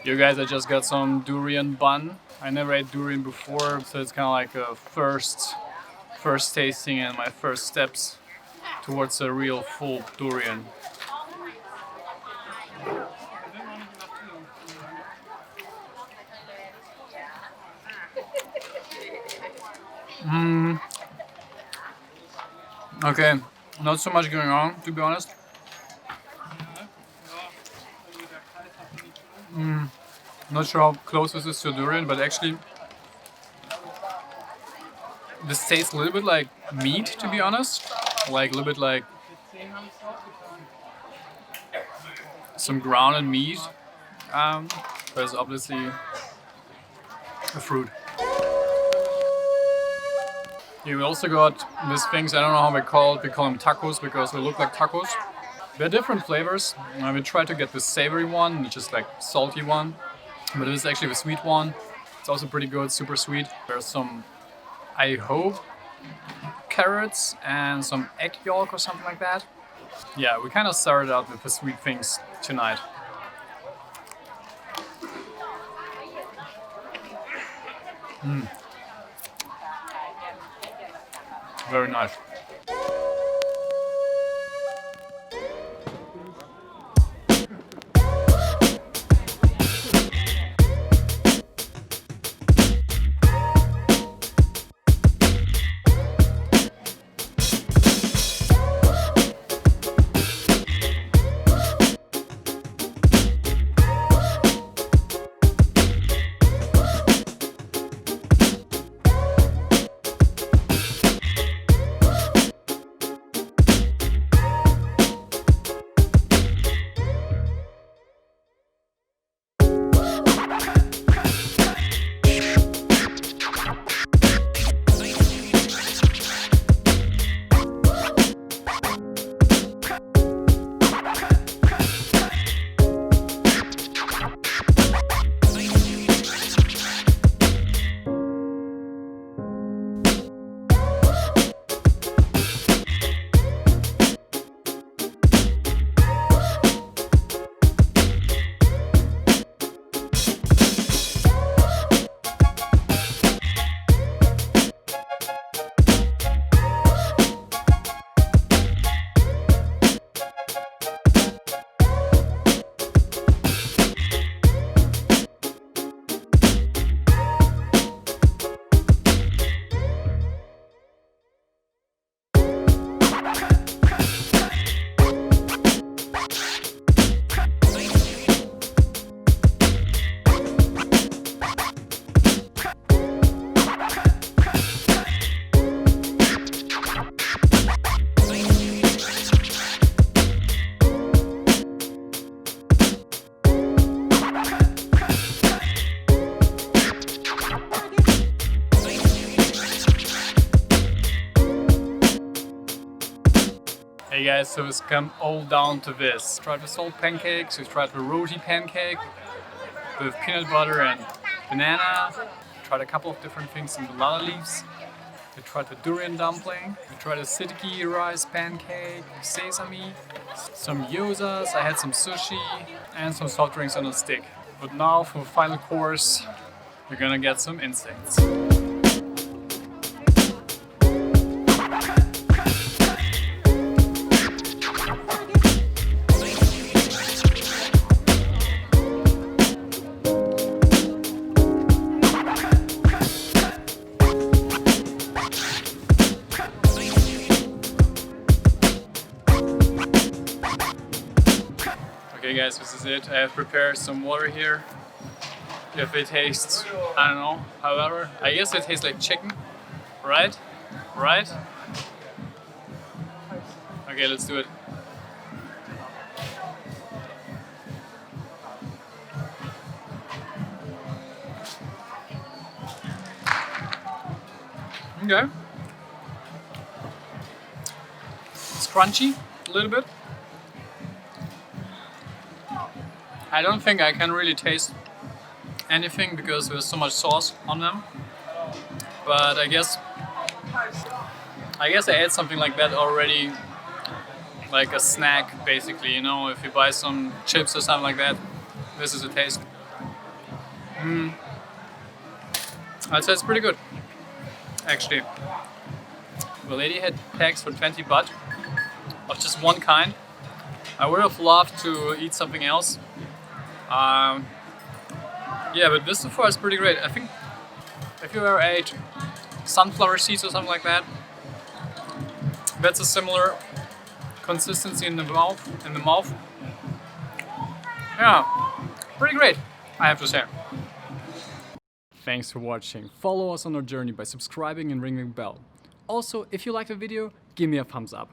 You guys, I just got some durian bun. I never ate durian before, so it's kind of like a first tasting and my first steps towards a real full durian. Okay, not so much going on, to be honest. Not sure how close this is to durian, but actually this tastes a little bit like meat, to be honest. Like a little bit like some grounded meat. But it's obviously a fruit. You also got these things, I don't know how we call them tacos because they look like tacos. They're different flavors. We tried to get the savory one, which is like salty one, but this is actually the sweet one. It's also pretty good, super sweet. There's some, I hope, carrots and some egg yolk or something like that. Yeah, we kind of started out with the sweet things tonight. Very nice. Hey guys, so it's come all down to this. Tried the salt pancakes, we tried the roti pancake with peanut butter and banana. Tried a couple of different things in the lala leaves. We tried the durian dumpling. We tried a sidki rice pancake, sesame, some gyozas. I had some sushi and some soft drinks on a stick. But now for the final course, we're gonna get some insects. Okay guys, this is it. I have prepared some water here. If it tastes, I don't know, however, I guess it tastes like chicken, right? Right? Okay, let's do it. Okay. It's crunchy, a little bit. I don't think I can really taste anything because there's so much sauce on them. But I guess I ate something like that already, like a snack basically, you know, if you buy some chips or something like that, this is a taste. I'd say it's pretty good, actually. The lady had packs for 20 baht of just one kind. I would have loved to eat something else. Yeah, but this so far is pretty great. I think if you ever ate sunflower seeds or something like that, that's a similar consistency in the mouth. Yeah, pretty great, I have to say. Thanks for watching. Follow us on our journey by subscribing and ringing the bell. Also, if you liked the video, give me a thumbs up.